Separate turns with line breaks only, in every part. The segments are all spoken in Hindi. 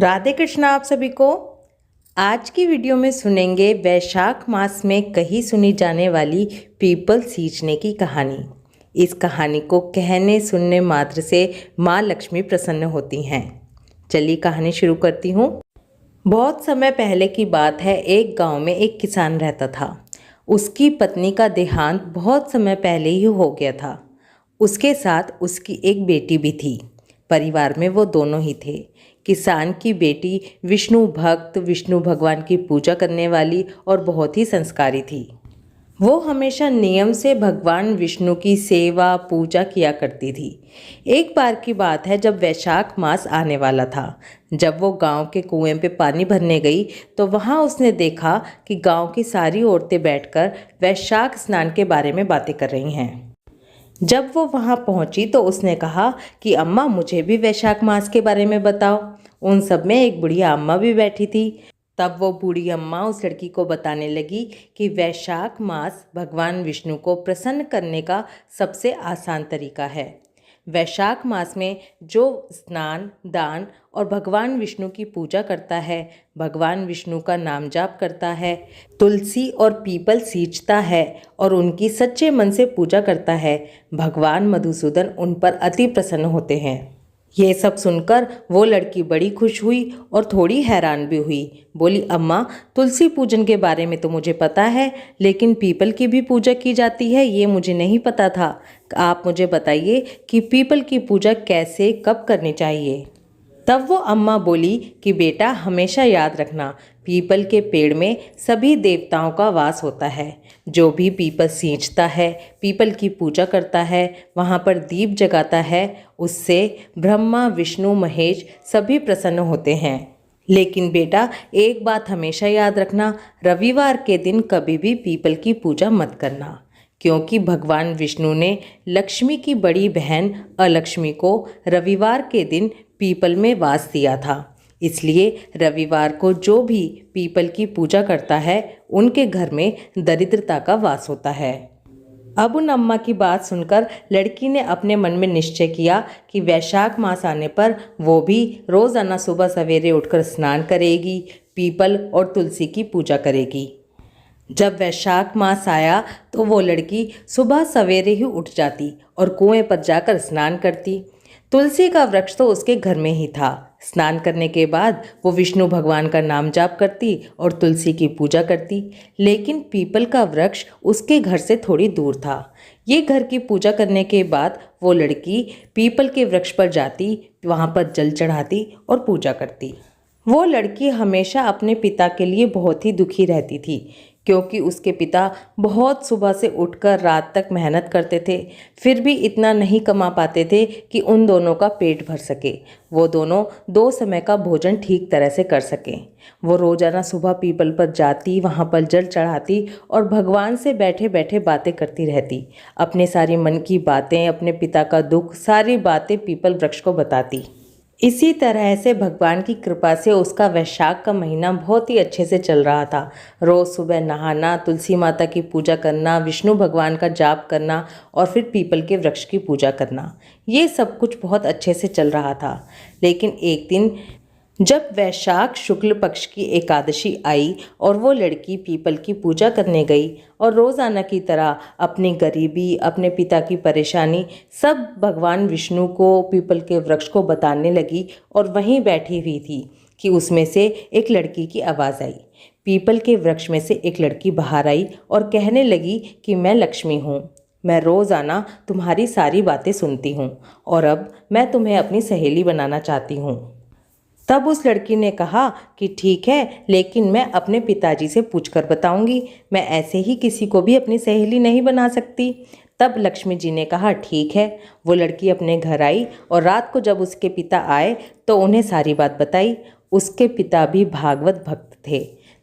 राधे कृष्णा आप सभी को। आज की वीडियो में सुनेंगे वैशाख मास में कही सुनी जाने वाली पीपल सींचने की कहानी। इस कहानी को कहने सुनने मात्र से माँ लक्ष्मी प्रसन्न होती हैं। चलिए कहानी शुरू करती हूँ। बहुत समय पहले की बात है। एक गांव में एक किसान रहता था। उसकी पत्नी का देहांत बहुत समय पहले ही हो गया था। उसके साथ उसकी एक बेटी भी थी। परिवार में वो दोनों ही थे। किसान की बेटी विष्णु भक्त, विष्णु भगवान की पूजा करने वाली और बहुत ही संस्कारी थी। वो हमेशा नियम से भगवान विष्णु की सेवा पूजा किया करती थी। एक बार की बात है, जब वैशाख मास आने वाला था। जब वो गांव के कुएं पे पानी भरने गई तो वहां उसने देखा कि गांव की सारी औरतें बैठकर वैशाख स्नान के बारे में बातें कर रही हैं। जब वो वहां पहुंची तो उसने कहा कि अम्मा, मुझे भी वैशाख मास के बारे में बताओ। उन सब में एक बुढ़िया अम्मा भी बैठी थी। तब वो बूढ़ी अम्मा उस लड़की को बताने लगी कि वैशाख मास भगवान विष्णु को प्रसन्न करने का सबसे आसान तरीका है। वैशाख मास में जो स्नान, दान और भगवान विष्णु की पूजा करता है, भगवान विष्णु का नाम जाप करता है, तुलसी और पीपल सींचता है और उनकी सच्चे मन से पूजा करता है, भगवान मधुसूदन उन पर अति प्रसन्न होते हैं। ये सब सुनकर वो लड़की बड़ी खुश हुई और थोड़ी हैरान भी हुई। बोली, अम्मा, तुलसी पूजन के बारे में तो मुझे पता है, लेकिन पीपल की भी पूजा की जाती है ये मुझे नहीं पता था। आप मुझे बताइए कि पीपल की पूजा कैसे कब करनी चाहिए। तब वो अम्मा बोली कि बेटा, हमेशा याद रखना, पीपल के पेड़ में सभी देवताओं का वास होता है। जो भी पीपल सींचता है, पीपल की पूजा करता है, वहाँ पर दीप जगाता है, उससे ब्रह्मा, विष्णु, महेश सभी प्रसन्न होते हैं। लेकिन बेटा, एक बात हमेशा याद रखना, रविवार के दिन कभी भी पीपल की पूजा मत करना, क्योंकि भगवान विष्णु ने लक्ष्मी की बड़ी बहन अलक्ष्मी को रविवार के दिन पीपल में वास दिया था। इसलिए रविवार को जो भी पीपल की पूजा करता है, उनके घर में दरिद्रता का वास होता है। अब उन अम्मा की बात सुनकर लड़की ने अपने मन में निश्चय किया कि वैशाख मास आने पर वो भी रोज़ाना सुबह सवेरे उठकर स्नान करेगी, पीपल और तुलसी की पूजा करेगी। जब वैशाख मास आया तो वो लड़की सुबह सवेरे ही उठ जाती और कुएं पर जाकर स्नान करती। तुलसी का वृक्ष तो उसके घर में ही था। स्नान करने के बाद वो विष्णु भगवान का नाम जाप करती और तुलसी की पूजा करती। लेकिन पीपल का वृक्ष उसके घर से थोड़ी दूर था। ये घर की पूजा करने के बाद वो लड़की पीपल के वृक्ष पर जाती, वहाँ पर जल चढ़ाती और पूजा करती। वो लड़की हमेशा अपने पिता के लिए बहुत ही दुखी रहती थी, क्योंकि उसके पिता बहुत सुबह से उठकर रात तक मेहनत करते थे, फिर भी इतना नहीं कमा पाते थे कि उन दोनों का पेट भर सके, वो दोनों 2 समय का भोजन ठीक तरह से कर सकें। वो रोजाना सुबह पीपल पर जाती, वहाँ पर जल चढ़ाती और भगवान से बैठे बैठे बातें करती रहती। अपने सारी मन की बातें, अपने पिता का दुख, सारी बातें पीपल वृक्ष को बताती। इसी तरह से भगवान की कृपा से उसका वैशाख का महीना बहुत ही अच्छे से चल रहा था। रोज़ सुबह नहाना, तुलसी माता की पूजा करना, विष्णु भगवान का जाप करना और फिर पीपल के वृक्ष की पूजा करना, ये सब कुछ बहुत अच्छे से चल रहा था। लेकिन एक दिन जब वैशाख शुक्ल पक्ष की एकादशी आई और वो लड़की पीपल की पूजा करने गई और रोज़ाना की तरह अपनी गरीबी, अपने पिता की परेशानी सब भगवान विष्णु को, पीपल के वृक्ष को बताने लगी और वहीं बैठी हुई थी कि उसमें से एक लड़की की आवाज़ आई। पीपल के वृक्ष में से एक लड़की बाहर आई और कहने लगी कि मैं लक्ष्मी हूँ, मैं रोज़ाना तुम्हारी सारी बातें सुनती हूँ और अब मैं तुम्हें अपनी सहेली बनाना चाहती हूँ। तब उस लड़की ने कहा कि ठीक है, लेकिन मैं अपने पिताजी से पूछकर बताऊंगी, मैं ऐसे ही किसी को भी अपनी सहेली नहीं बना सकती। तब लक्ष्मी जी ने कहा ठीक है। वो लड़की अपने घर आई और रात को जब उसके पिता आए तो उन्हें सारी बात बताई। उसके पिता भी भागवत भक्त थे।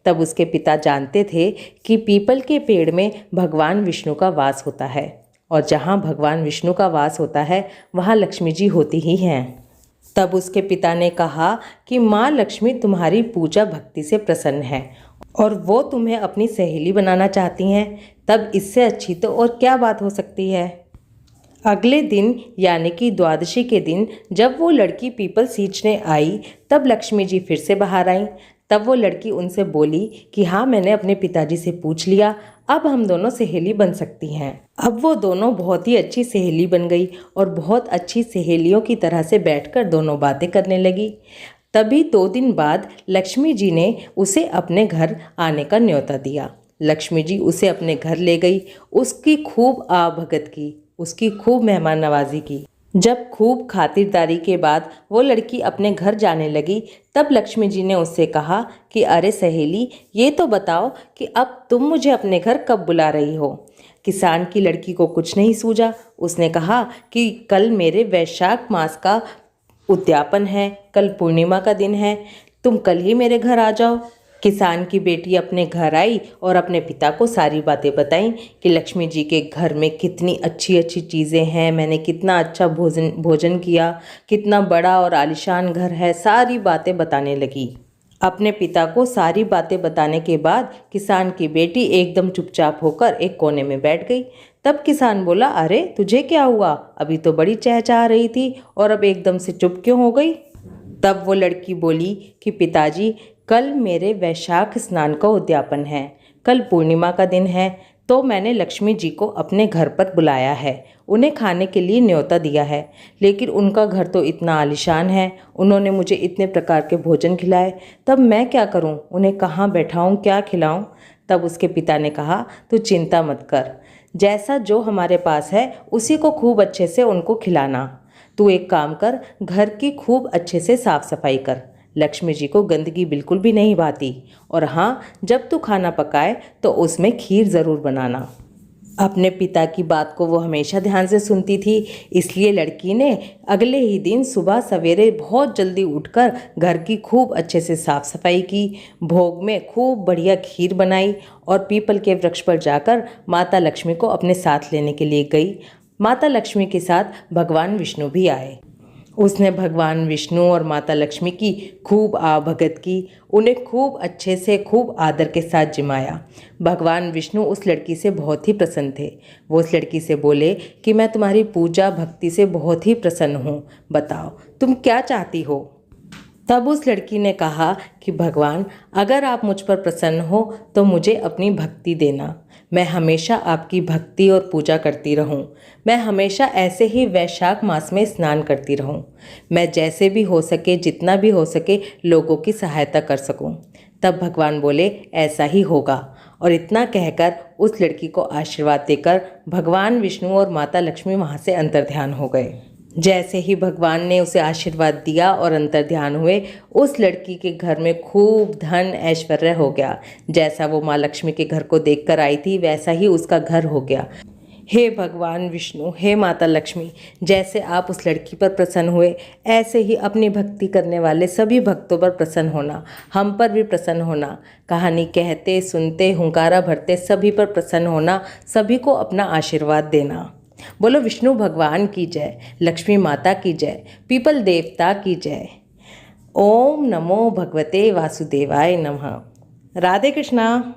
तब उसके पिता जानते थे कि पीपल के पेड़ में भगवान विष्णु का वास होता है और जहाँ भगवान विष्णु का वास होता है वहाँ लक्ष्मी जी होती ही हैं। तब उसके पिता ने कहा कि माँ लक्ष्मी तुम्हारी पूजा भक्ति से प्रसन्न है और वो तुम्हें अपनी सहेली बनाना चाहती हैं। तब इससे अच्छी तो और क्या बात हो सकती है। अगले दिन यानी कि द्वादशी के दिन जब वो लड़की पीपल सींचने आई, तब लक्ष्मी जी फिर से बाहर आईं। तब वो लड़की उनसे बोली कि हाँ, मैंने अपने पिताजी से पूछ लिया, अब हम दोनों सहेली बन सकती हैं। अब वो दोनों बहुत ही अच्छी सहेली बन गई और बहुत अच्छी सहेलियों की तरह से बैठकर दोनों बातें करने लगी। तभी 2 दिन बाद लक्ष्मी जी ने उसे अपने घर आने का न्योता दिया। लक्ष्मी जी उसे अपने घर ले गई, उसकी खूब आवभगत की, उसकी खूब मेहमान नवाजी की। जब खूब खातिरदारी के बाद वो लड़की अपने घर जाने लगी, तब लक्ष्मी जी ने उससे कहा कि अरे सहेली, ये तो बताओ कि अब तुम मुझे अपने घर कब बुला रही हो। किसान की लड़की को कुछ नहीं सूझा। उसने कहा कि कल मेरे वैशाख मास का उद्यापन है, कल पूर्णिमा का दिन है, तुम कल ही मेरे घर आ जाओ। किसान की बेटी अपने घर आई और अपने पिता को सारी बातें बताईं कि लक्ष्मी जी के घर में कितनी अच्छी अच्छी चीज़ें हैं, मैंने कितना अच्छा भोजन किया, कितना बड़ा और आलीशान घर है, सारी बातें बताने लगी। अपने पिता को सारी बातें बताने के बाद किसान की बेटी एकदम चुपचाप होकर एक कोने में बैठ गई। तब किसान बोला, अरे तुझे क्या हुआ, अभी तो बड़ी चहचहा रही थी और अब एकदम से चुप क्यों हो गई। तब वो लड़की बोली कि पिताजी, कल मेरे वैशाख स्नान का उद्यापन है, कल पूर्णिमा का दिन है, तो मैंने लक्ष्मी जी को अपने घर पर बुलाया है, उन्हें खाने के लिए न्योता दिया है। लेकिन उनका घर तो इतना आलीशान है, उन्होंने मुझे इतने प्रकार के भोजन खिलाए, तब मैं क्या करूं, उन्हें कहाँ बैठाऊं, क्या खिलाऊं। तब उसके पिता ने कहा, तू चिंता मत कर, जैसा जो हमारे पास है उसी को खूब अच्छे से उनको खिलाना। तू एक काम कर, घर की खूब अच्छे से साफ सफाई कर, लक्ष्मी जी को गंदगी बिल्कुल भी नहीं भाती। और हाँ, जब तू खाना पकाए तो उसमें खीर ज़रूर बनाना। अपने पिता की बात को वो हमेशा ध्यान से सुनती थी, इसलिए लड़की ने अगले ही दिन सुबह सवेरे बहुत जल्दी उठकर घर की खूब अच्छे से साफ सफाई की, भोग में खूब बढ़िया खीर बनाई और पीपल के वृक्ष पर जाकर माता लक्ष्मी को अपने साथ लेने के लिए गई। माता लक्ष्मी के साथ भगवान विष्णु भी आए। उसने भगवान विष्णु और माता लक्ष्मी की खूब आवभगत की, उन्हें खूब अच्छे से खूब आदर के साथ जिमाया। भगवान विष्णु उस लड़की से बहुत ही प्रसन्न थे। वो उस लड़की से बोले कि मैं तुम्हारी पूजा भक्ति से बहुत ही प्रसन्न हूँ, बताओ तुम क्या चाहती हो। तब उस लड़की ने कहा कि भगवान, अगर आप मुझ पर प्रसन्न हो तो मुझे अपनी भक्ति देना, मैं हमेशा आपकी भक्ति और पूजा करती रहूं, मैं हमेशा ऐसे ही वैशाख मास में स्नान करती रहूं, मैं जैसे भी हो सके, जितना भी हो सके लोगों की सहायता कर सकूं। तब भगवान बोले, ऐसा ही होगा। और इतना कहकर उस लड़की को आशीर्वाद देकर भगवान विष्णु और माता लक्ष्मी वहाँ से अंतर्ध्यान हो गए। जैसे ही भगवान ने उसे आशीर्वाद दिया और अंतर्ध्यान हुए, उस लड़की के घर में खूब धन ऐश्वर्य हो गया। जैसा वो माँ लक्ष्मी के घर को देखकर आई थी, वैसा ही उसका घर हो गया। हे भगवान विष्णु, हे माता लक्ष्मी, जैसे आप उस लड़की पर प्रसन्न हुए, ऐसे ही अपनी भक्ति करने वाले सभी भक्तों पर प्रसन्न होना, हम पर भी प्रसन्न होना। कहानी कहते सुनते हुंकारा भरते सभी पर प्रसन्न होना, सभी को अपना आशीर्वाद देना। बोलो विष्णु भगवान की जय, लक्ष्मी माता की जय, पीपल देवता की जय। ओम नमो भगवते वासुदेवाय नमः। राधे कृष्णा।